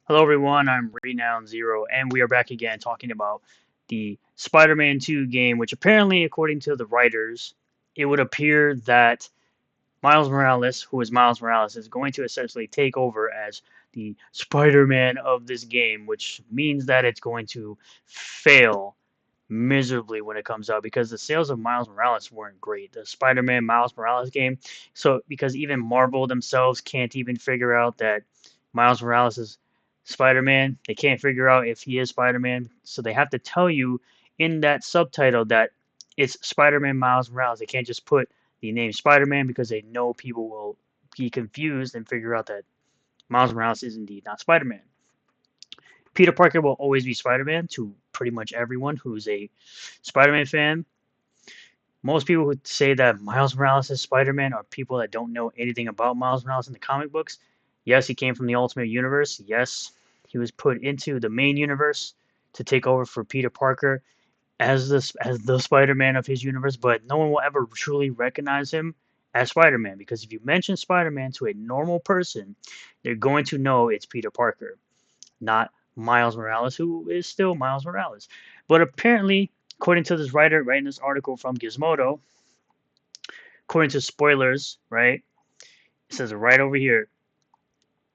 Hello everyone, I'm Renown Zero, and we are back again talking about the Spider-Man 2 game, which apparently, according to the writers, it would appear that Miles Morales, who is Miles Morales, is going to essentially take over as the Spider-Man of this game, which means that it's going to fail miserably when it comes out because the sales of Miles Morales weren't great. The Spider-Man Miles Morales game, so because even Marvel themselves can't even figure out that Miles Morales is Spider-Man, they can't figure out if he is Spider-Man, so they have to tell you in that subtitle that it's Spider-Man Miles Morales. They can't just put the name Spider-Man because they know people will be confused and figure out that Miles Morales is indeed not Spider-Man. Peter Parker will always be Spider-Man to pretty much everyone who's a Spider-Man fan. Most people who say that Miles Morales is Spider-Man are people that don't know anything about Miles Morales in the comic books. Yes, he came from the Ultimate Universe. Yes, he was put into the main universe to take over for Peter Parker as the Spider-Man of his universe, but no one will ever truly recognize him as Spider-Man because if you mention Spider-Man to a normal person, they're going to know it's Peter Parker, not Miles Morales, who is still Miles Morales. But apparently, according to this writer writing this article from Gizmodo, according to spoilers, right? It says right over here.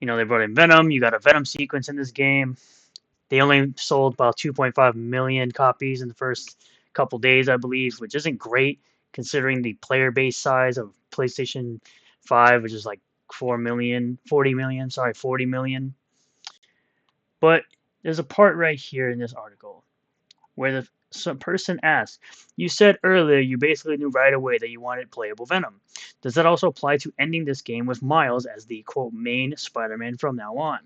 They brought in Venom. You got a Venom sequence in this game. They only sold about 2.5 million copies in the first couple days, I believe, which isn't great considering the player base size of PlayStation 5, which is like 4 million, 40 million, sorry, 40 million. But there's a part right here in this article where some person asks, "You said earlier you basically knew right away that you wanted playable Venom. Does that also apply to ending this game with Miles as the quote main Spider-Man from now on?"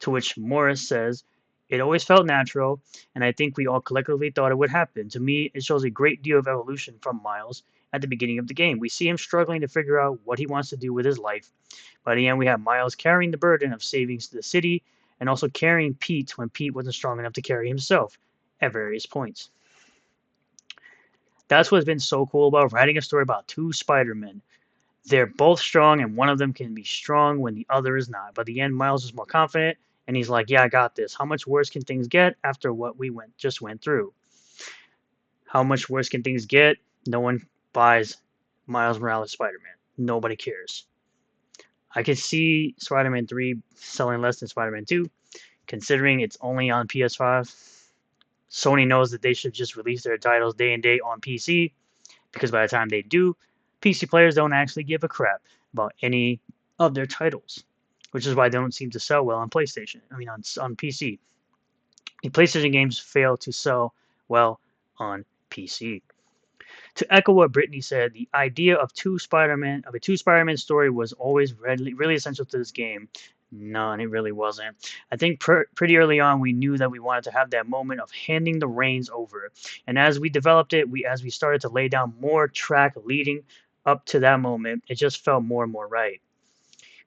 To which Morris says, "It always felt natural, and I think we all collectively thought it would happen. To me, it shows a great deal of evolution from Miles at the beginning of the game. We see him struggling to figure out what he wants to do with his life. By the end, we have Miles carrying the burden of saving the city and also carrying Pete when Pete wasn't strong enough to carry himself at various points." That's what's been so cool about writing a story about two Spider-Men. They're both strong, and one of them can be strong when the other is not. By the end, Miles is more confident, and he's like, "Yeah, I got this. How much worse can things get after what we just went through? How much worse can things get? No one buys Miles Morales Spider-Man. Nobody cares." I could see Spider-Man 3 selling less than Spider-Man 2, considering it's only on PS5. Sony knows that they should just release their titles day and date on PC, because by the time they do, PC players don't actually give a crap about any of their titles, which is why they don't seem to sell well on PlayStation. I mean, on PC. The PlayStation games fail to sell well on PC. To echo what Brittany said, the idea of a two Spider-Man story was always really essential to this game. No, it really wasn't. I think pretty early on we knew that we wanted to have that moment of handing the reins over, and as we developed it, as we started to lay down more track leading up to that moment, it just felt more and more right.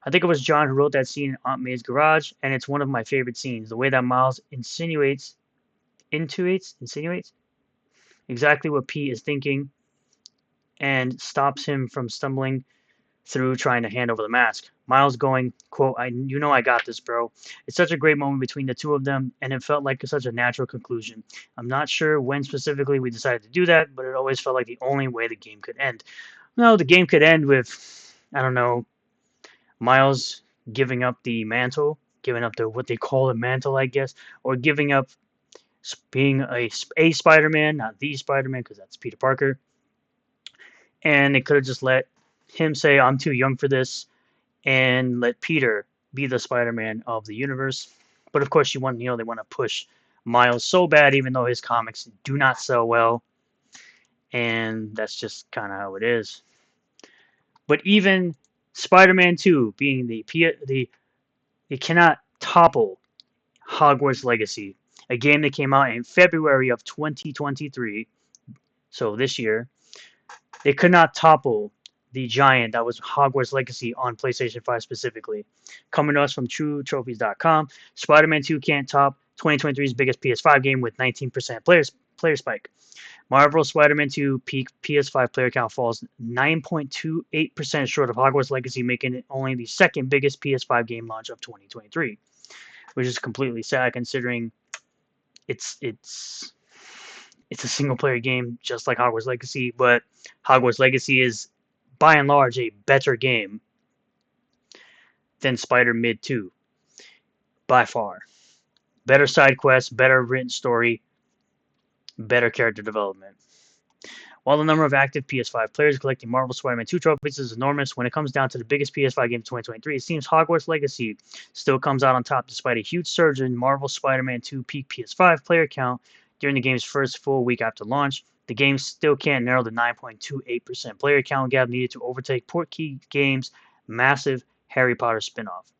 I think it was John who wrote that scene in Aunt May's garage, and it's one of my favorite scenes. The way that Miles insinuates exactly what Pete is thinking and stops him from stumbling through trying to hand over the mask. Miles going, quote, I got this, bro." It's such a great moment between the two of them, and it felt like such a natural conclusion. I'm not sure when specifically we decided to do that, but it always felt like the only way the game could end. No, the game could end with, I don't know, Miles giving up the mantle, giving up the what they call a mantle, I guess, or giving up being a Spider-Man, not the Spider-Man, because that's Peter Parker. And they could have just let him say, "I'm too young for this," and let Peter be the Spider-Man of the universe. But of course, they want to push Miles so bad, even though his comics do not sell well, and that's just kind of how it is. But even Spider-Man 2 being it cannot topple Hogwarts Legacy, a game that came out in February of 2023, so this year. It could not topple the giant that was Hogwarts Legacy on PlayStation 5 specifically. Coming to us from TrueTrophies.com, Spider-Man 2 can't top 2023's biggest PS5 game with 19% player spike. Marvel Spider-Man 2 peak PS5 player count falls 9.28% short of Hogwarts Legacy, making it only the second biggest PS5 game launch of 2023, which is completely sad considering it's it's it's a single player game just like Hogwarts Legacy, but Hogwarts Legacy is by and large a better game than Spider-Mid 2 by far. Better side quests, better written story, better character development. While the number of active PS5 players collecting Marvel Spider-Man 2 trophies is enormous, when it comes down to the biggest PS5 game of 2023, it seems Hogwarts Legacy still comes out on top despite a huge surge in Marvel Spider-Man 2 peak PS5 player count during the game's first full week after launch. The game still can't narrow the 9.28% player count gap needed to overtake Portkey Games' massive Harry Potter spin-off.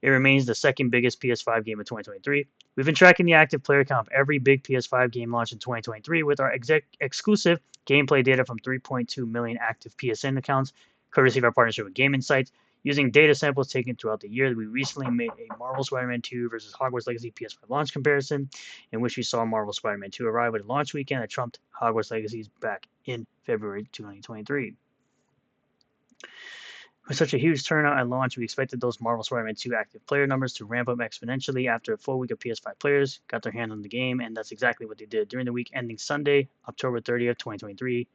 It remains the second biggest PS5 game of 2023. We've been tracking the active player count of every big PS5 game launched in 2023 with our exclusive gameplay data from 3.2 million active PSN accounts, courtesy of our partnership with Game Insights. Using data samples taken throughout the year, we recently made a Marvel Spider-Man 2 versus Hogwarts Legacy PS5 launch comparison, in which we saw Marvel Spider-Man 2 arrive at a launch weekend that trumped Hogwarts Legacy's back in February 2023. With such a huge turnout at launch, we expected those Marvel Spider-Man 2 active player numbers to ramp up exponentially after a full week of PS5 players got their hand on the game, and that's exactly what they did. During the week ending Sunday, October 30th, 2023,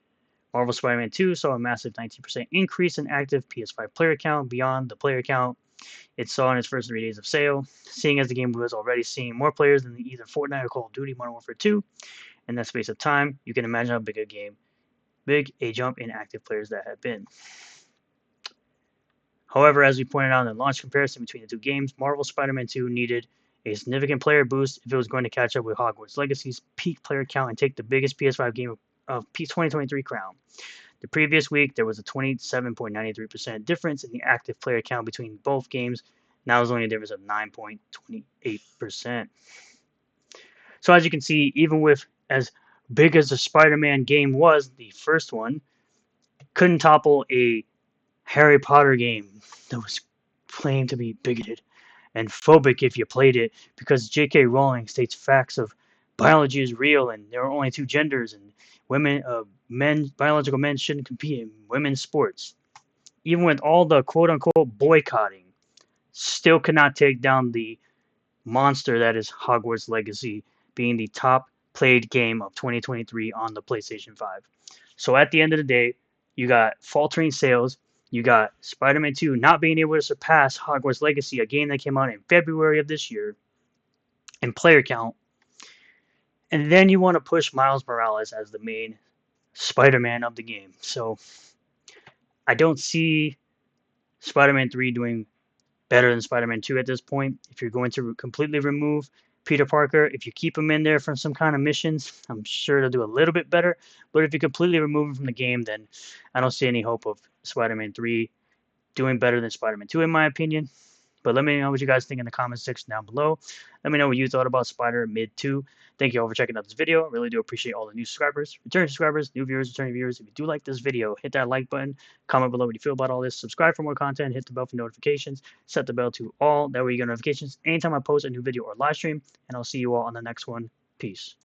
Marvel Spider-Man 2 saw a massive 19% increase in active PS5 player count beyond the player count it saw in its first 3 days of sale, seeing as the game was already seeing more players than either Fortnite or Call of Duty Modern Warfare 2. In that space of time, you can imagine how big a jump in active players that had been. However, as we pointed out in the launch comparison between the two games, Marvel Spider-Man 2 needed a significant player boost if it was going to catch up with Hogwarts Legacy's peak player count and take the biggest PS5 game of 2023 crown. The previous week, there was a 27.93% difference in the active player count between both games. Now there's only a difference of 9.28%. So as you can see, even with as big as the Spider-Man game was, the first one, couldn't topple a Harry Potter game that was claimed to be bigoted and phobic if you played it, because J.K. Rowling states facts of biology is real and there are only two genders and biological men shouldn't compete in women's sports. Even with all the quote-unquote boycotting, still cannot take down the monster that is Hogwarts Legacy, being the top played game of 2023 on the PlayStation 5. So at the end of the day, you got faltering sales. You got Spider-Man 2 not being able to surpass Hogwarts Legacy, a game that came out in February of this year, in player count. And then you want to push Miles Morales as the main Spider-Man of the game. So I don't see Spider-Man 3 doing better than Spider-Man 2 at this point. If you're going to completely remove Peter Parker, if you keep him in there for some kind of missions, I'm sure they'll do a little bit better. But if you completely remove him from the game, then I don't see any hope of Spider-Man 3 doing better than Spider-Man 2, in my opinion. But let me know what you guys think in the comments section down below. Let me know what you thought about Spider-Mid 2. Thank you all for checking out this video. I really do appreciate all the new subscribers, returning subscribers, new viewers, returning viewers. If you do like this video, hit that like button. Comment below what you feel about all this. Subscribe for more content. Hit the bell for notifications. Set the bell to all. That way you get notifications anytime I post a new video or live stream. And I'll see you all on the next one. Peace.